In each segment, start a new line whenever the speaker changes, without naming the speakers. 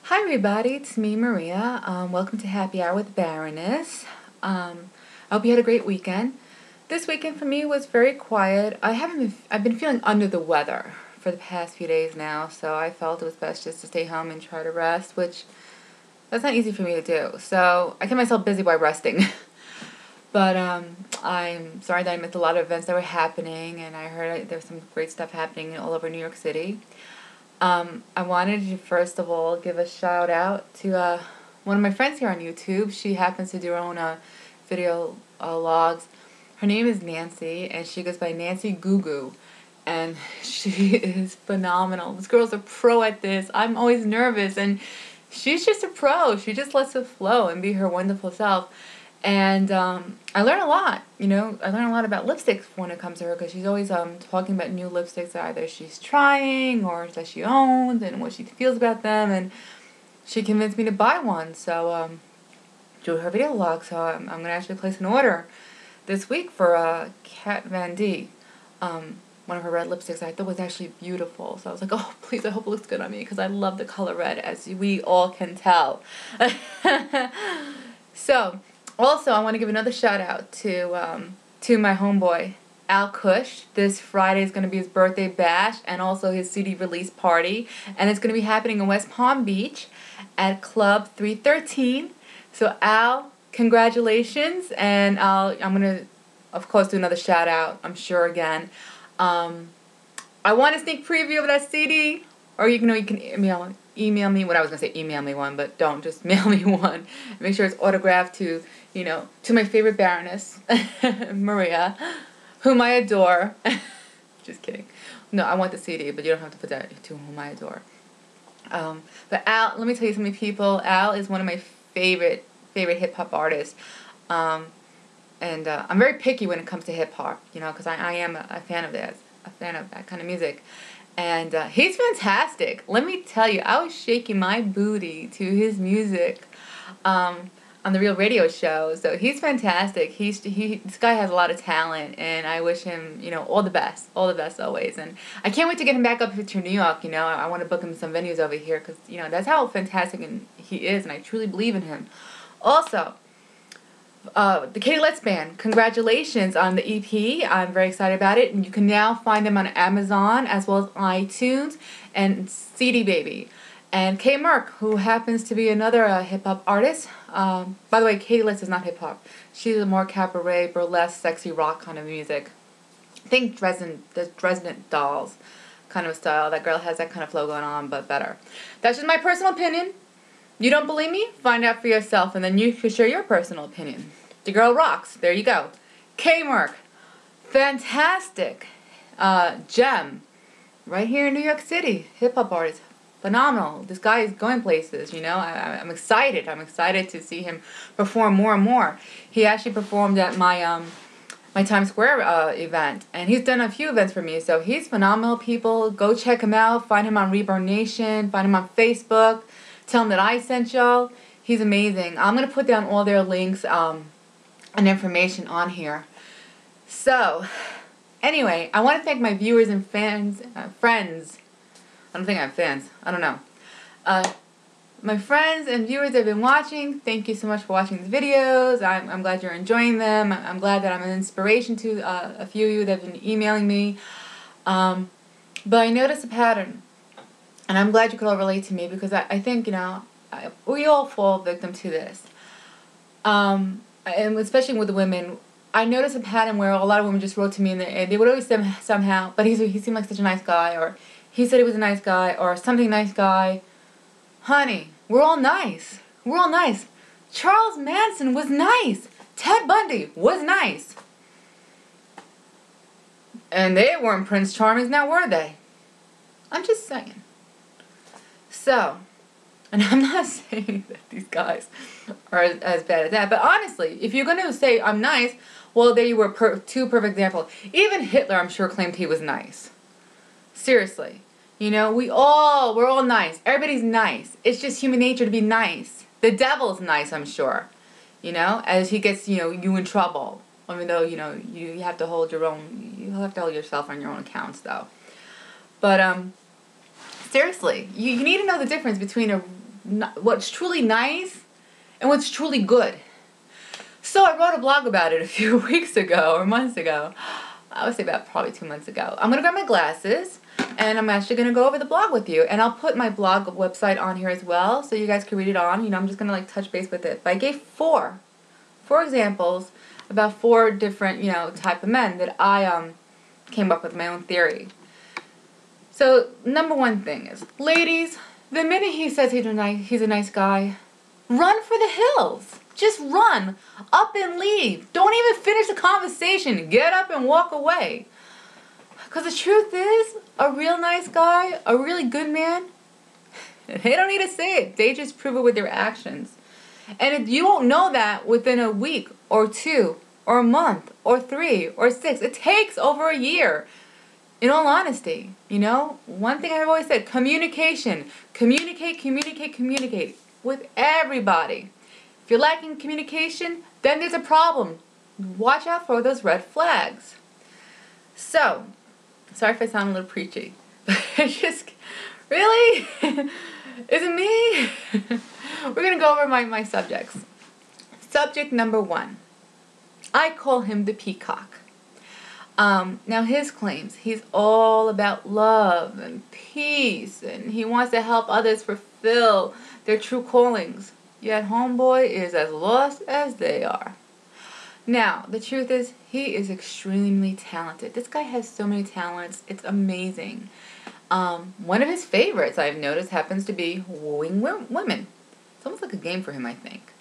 Hi everybody, it's me Maria. Welcome to Happy Hour with Baroness. I hope you had a great weekend. This weekend for me was very quiet. I've been feeling under the weather for the past few days now, so I felt it was best just to stay home and try to rest, which that's not easy for me to do. So I kept myself busy by resting. But I'm sorry that I missed a lot of events that were happening, and I heard there's some great stuff happening all over New York City. I wanted to first of all give a shout out to one of my friends here on YouTube. She happens to do her own video logs. Her name is Nancy, and she goes by Nancy Goo Goo, and she is phenomenal. This girl's a pro at this. I'm always nervous, and she's just a pro. She just lets it flow and be her wonderful self. And I learn a lot, I learn a lot about lipsticks when it comes to her because she's always talking about new lipsticks that either she's trying or that she owns and what she feels about them. And she convinced me to buy one. So do her video log. So I'm going to actually place an order this week for Kat Von D. One of her red lipsticks I thought was actually beautiful. So I was like, oh, please, I hope it looks good on me because I love the color red, as we all can tell. So... also, I want to give another shout out to my homeboy, Al Kush. This Friday is going to be his birthday bash and also his CD release party. And it's going to be happening in West Palm Beach at Club 313. So Al, congratulations. And I'm going to, of course, do another shout out, I'm sure, again. I want a sneak preview of that CD. Or you can email me, what I was going to say, email me one, but don't, just mail me one. Make sure it's autographed to my favorite Baroness, Maria, whom I adore. Just kidding. No, I want the CD, but you don't have to put that to whom I adore. But Al, let me tell you something, people. Al is one of my favorite hip-hop artists. And I'm very picky when it comes to hip-hop, because I am a fan of that kind of music. And he's fantastic. Let me tell you, I was shaking my booty to his music on the Real Radio Show. So he's fantastic. This guy has a lot of talent, and I wish him, all the best always. And I can't wait to get him back up to New York. I want to book him some venues over here because that's how fantastic he is, and I truly believe in him. Also, the Katie Letts Band, congratulations on the EP. I'm very excited about it. And you can now find them on Amazon as well as iTunes and CD Baby. And Kay Merck, who happens to be another hip-hop artist. By the way, Katie Letts is not hip-hop. She's a more cabaret, burlesque, sexy rock kind of music. Think the Dresden Dolls kind of style. That girl has that kind of flow going on, but better. That's just my personal opinion. You don't believe me? Find out for yourself, and then you can share your personal opinion. The girl rocks. There you go. Kay Merck. Fantastic. Gem. Right here in New York City. Hip-hop artist. Phenomenal. This guy is going places, I'm excited. I'm excited to see him perform more and more. He actually performed at my Times Square event, and he's done a few events for me, so he's phenomenal, people. Go check him out. Find him on Reborn Nation. Find him on Facebook. Tell him that I sent y'all. He's amazing. I'm going to put down all their links and information on here. So, anyway, I want to thank my viewers and friends. I don't think I have fans. I don't know. My friends and viewers that have been watching, thank you so much for watching these videos. I'm glad you're enjoying them. I'm glad that I'm an inspiration to a few of you that have been emailing me. But I noticed a pattern. And I'm glad you could all relate to me because I think, we all fall victim to this. And especially with the women, I noticed a pattern where a lot of women just wrote to me and they would always say somehow, but he seemed like such a nice guy, or he said he was a nice guy, or something nice guy. Honey, we're all nice. We're all nice. Charles Manson was nice. Ted Bundy was nice. And they weren't Prince Charmings, now were they? I'm just saying. So, and I'm not saying that these guys are as bad as that, but honestly, if you're going to say I'm nice, well, there you were, two perfect examples. Even Hitler, I'm sure, claimed he was nice. Seriously. We're all nice. Everybody's nice. It's just human nature to be nice. The devil's nice, I'm sure. As he gets, you in trouble. Even though, you have to hold yourself on your own accounts, though. But, seriously, you need to know the difference between a what's truly nice and what's truly good. So I wrote a blog about it a few weeks ago or months ago. I would say about probably 2 months ago. I'm going to grab my glasses and I'm actually going to go over the blog with you. And I'll put my blog website on here as well so you guys can read it on. You know, I'm just going to like touch base with it. But I gave four examples about 4 different, you know, type of men that I came up with my own theory. So, number 1 thing is, ladies, the minute he says he's a nice guy, run for the hills. Just run. Up and leave. Don't even finish the conversation. Get up and walk away. Because the truth is, a real nice guy, a really good man, they don't need to say it. They just prove it with their actions. And if you won't know that within a week or 2 or a month or 3 or 6, it takes over a year. In all honesty, you know, one thing I've always said, communication. Communicate with everybody. If you're lacking communication, then there's a problem. Watch out for those red flags. So, sorry if I sound a little preachy, but it's just, really? Is it me? We're going to go over my subjects. Subject number 1. I call him the peacock. Now his claims, he's all about love and peace, and he wants to help others fulfill their true callings. Yet homeboy is as lost as they are. Now, the truth is, he is extremely talented. This guy has so many talents. It's amazing. One of his favorites, I've noticed, happens to be wooing women. It's almost like a game for him, I think.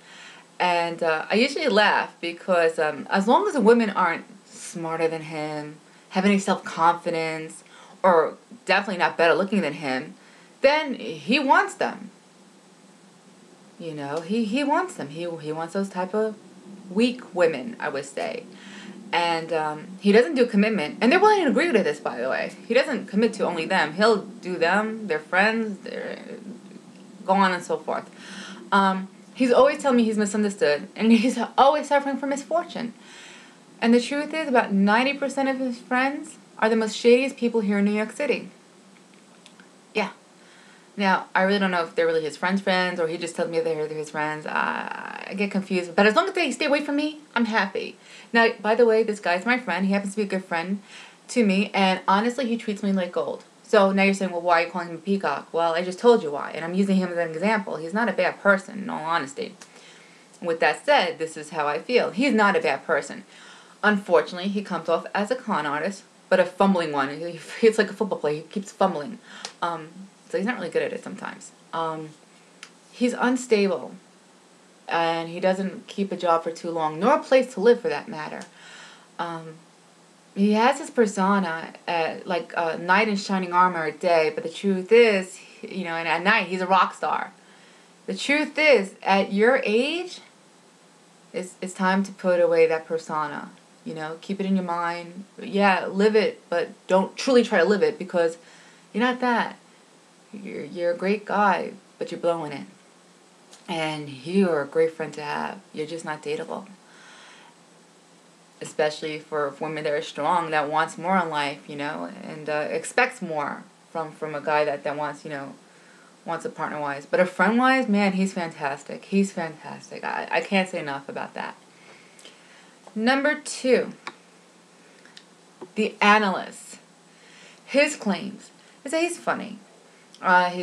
And I usually laugh because as long as the women aren't smarter than him, have any self-confidence, or definitely not better looking than him, then he wants them. You know, he wants them. He wants those type of weak women, I would say. And he doesn't do commitment. And they're willing to agree to this, by the way. He doesn't commit to only them. He'll do them, their friends, go on and so forth. He's always telling me he's misunderstood. And he's always suffering from misfortune. And the truth is, about 90% of his friends are the most shadiest people here in New York City. Yeah. Now, I really don't know if they're really his friends' or he just tells me they're his friends. I get confused. But as long as they stay away from me, I'm happy. Now, by the way, this guy's my friend. He happens to be a good friend to me. And honestly, he treats me like gold. So now you're saying, well, why are you calling him a peacock? Well, I just told you why. And I'm using him as an example. He's not a bad person, in all honesty. With that said, this is how I feel. He's not a bad person. Unfortunately, he comes off as a con artist, but a fumbling one. It's like a football player. He keeps fumbling. So he's not really good at it sometimes. He's unstable, and he doesn't keep a job for too long, nor a place to live for that matter. He has his persona like a knight in shining armor at day, but the truth is, you know, and at night he's a rock star. The truth is, at your age, it's time to put away that persona. You know, keep it in your mind. Yeah, live it, but don't truly try to live it because you're not that. You're a great guy, but you're blowing it. And you're a great friend to have. You're just not dateable. Especially for women that are strong, that wants more in life, you know, and expects more from a guy that wants, you know, wants a partner-wise. But a friend-wise, man, he's fantastic. He's fantastic. I can't say enough about that. Number 2, the analyst. His claims is that he's funny. I'm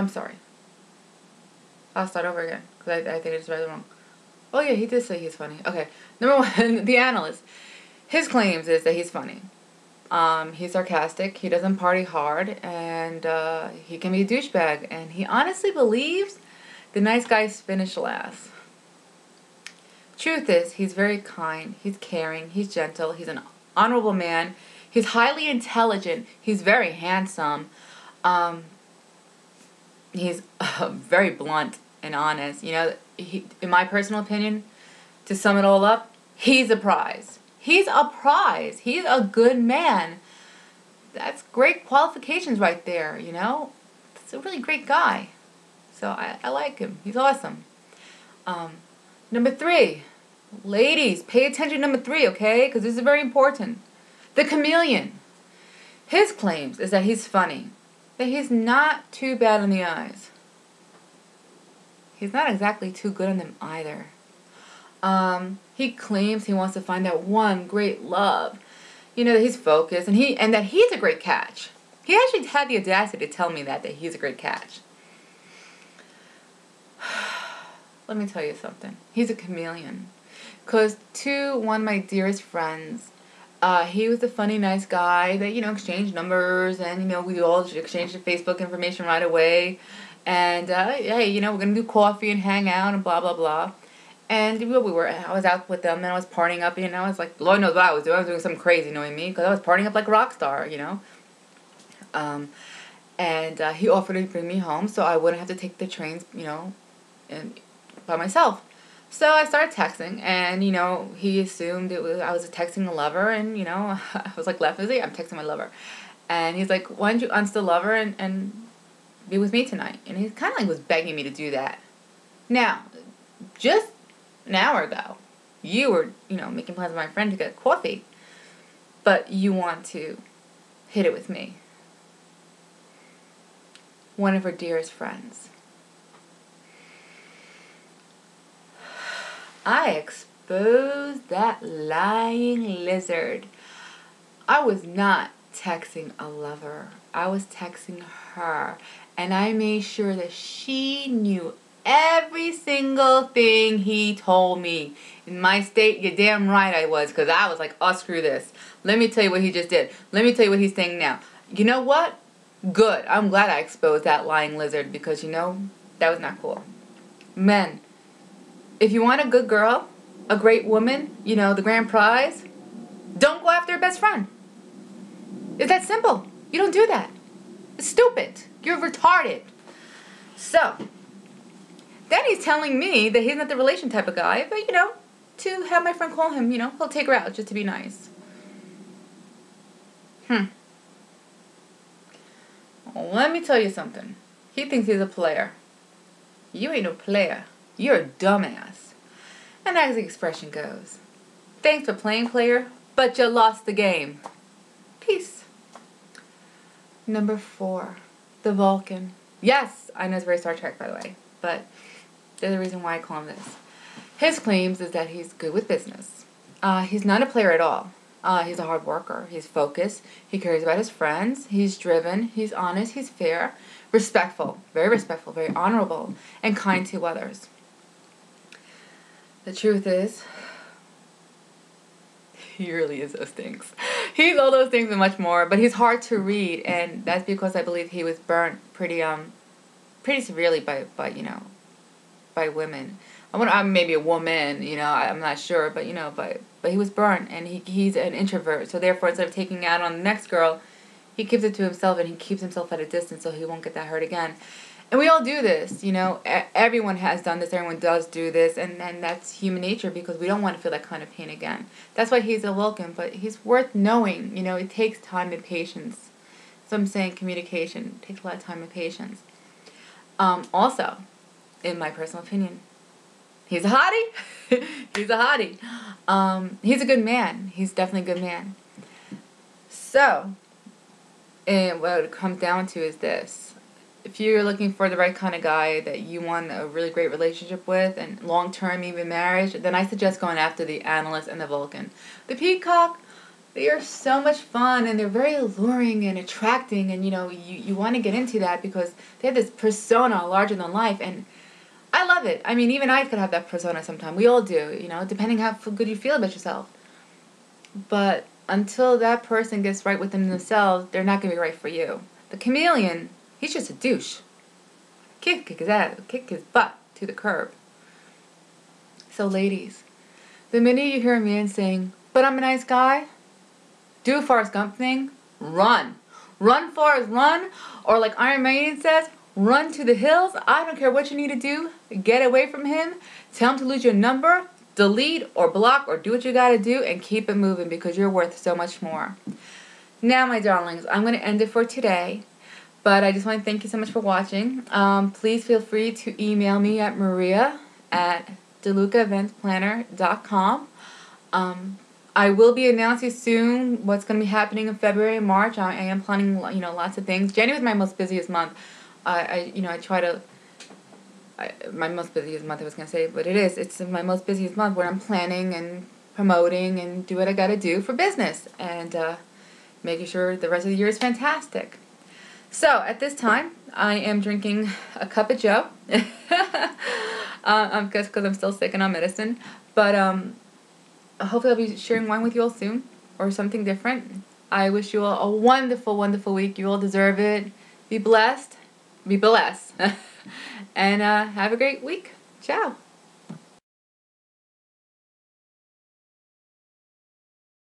sorry. I'll start over again because I think I just read it wrong. Oh yeah, he did say he's funny. Okay, number 1, the analyst. His claims is that he's funny. He's sarcastic. He doesn't party hard, and he can be a douchebag. And he honestly believes the nice guys finish last. Truth is, he's very kind, he's caring, he's gentle, he's an honorable man, he's highly intelligent, he's very handsome, he's very blunt and honest. You know, in my personal opinion, to sum it all up, he's a prize. He's a prize. He's a good man. That's great qualifications right there, you know. It's a really great guy. So I like him. He's awesome. Number 3. Ladies, pay attention to number 3, okay? Because this is very important. The chameleon. His claims is that he's funny. that he's not too bad in the eyes. He's not exactly too good on them either. He claims he wants to find that one great love. You know, that he's focused and that he's a great catch. He actually had the audacity to tell me that he's a great catch. Let me tell you something. He's a chameleon. Because to one of my dearest friends, he was a funny, nice guy that, exchanged numbers and, we all exchanged the Facebook information right away. And, hey, we're going to do coffee and hang out and blah, blah, blah. And I was out with them and I was partying up, I was like, Lord knows what I was doing. I was doing something crazy, knowing me, because I was partying up like a rock star, And he offered to bring me home so I wouldn't have to take the trains, and by myself. So I started texting, and, he assumed I was texting a lover, and, I was like, laughing, I'm texting my lover. And he's like, why don't you unst the lover and be with me tonight? And he kind of like was begging me to do that. Now, just an hour ago, you were, making plans with my friend to get coffee, but you want to hit it with me. One of her dearest friends. I exposed that lying lizard. I was not texting a lover. I was texting her. And I made sure that she knew every single thing he told me. In my state, you're damn right I was. Because I was like, oh, screw this. Let me tell you what he just did. Let me tell you what he's saying now. You know what? Good. I'm glad I exposed that lying lizard. Because, that was not cool. Men. If you want a good girl, a great woman, the grand prize, don't go after her best friend. It's that simple. You don't do that. It's stupid. You're retarded. So, then he's telling me that he's not the relation type of guy, but, to have my friend call him, he'll take her out just to be nice. Let me tell you something. He thinks he's a player. You ain't no player. You're a dumbass. And as the expression goes, thanks for playing, player, but you lost the game. Peace. Number 4, the Vulcan. Yes, I know it's very Star Trek, by the way, but there's a reason why I call him this. His claims is that he's good with business. He's not a player at all. He's a hard worker. He's focused. He cares about his friends. He's driven. He's honest. He's fair. Respectful, very honorable, and kind to others. The truth is, he really is those things. He's all those things and much more, but he's hard to read, and that's because I believe he was burnt pretty severely by women. I'm maybe a woman, I'm not sure, but but he was burnt, and he's an introvert, so therefore instead of taking out on the next girl, he keeps it to himself, and he keeps himself at a distance so he won't get that hurt again. And we all do this, everyone has done this, everyone does do this, and that's human nature because we don't want to feel that kind of pain again. That's why he's a Vulcan, but he's worth knowing, it takes time and patience. So I'm saying communication takes a lot of time and patience. Also, in my personal opinion, he's a hottie. He's a hottie. He's a good man. He's definitely a good man. So, and what it comes down to is this. If you're looking for the right kind of guy that you want a really great relationship with and long-term even marriage, then I suggest going after the Analyst and the Vulcan. The Peacock, they are so much fun and they're very alluring and attracting, and you want to get into that because they have this persona larger than life, and I love it. I mean, even I could have that persona sometime. We all do, depending how good you feel about yourself. But until that person gets right within themselves, they're not going to be right for you. The chameleon, he's just a douche. Kick his butt to the curb. So ladies, the minute you hear a man saying, but I'm a nice guy, do a Forrest Gump thing, run. Run, Forrest, run. Or like Iron Maiden says, run to the hills. I don't care what you need to do. Get away from him. Tell him to lose your number. Delete or block or do what you gotta do and keep it moving because you're worth so much more. Now, my darlings, I'm going to end it for today. But I just want to thank you so much for watching. Please feel free to email me at maria@delucaeventsplanner.com. I will be announcing soon what's going to be happening in February and March. I am planning, lots of things. January is my most busiest month. I try to. My most busiest month, I was going to say, but it is. It's my most busiest month where I'm planning and promoting and do what I got to do for business and making sure the rest of the year is fantastic. So at this time, I am drinking a cup of Joe. I'm just because I'm still sick and on medicine, but hopefully I'll be sharing wine with you all soon or something different. I wish you all a wonderful, wonderful week. You all deserve it. Be blessed. Be blessed. And have a great week. Ciao.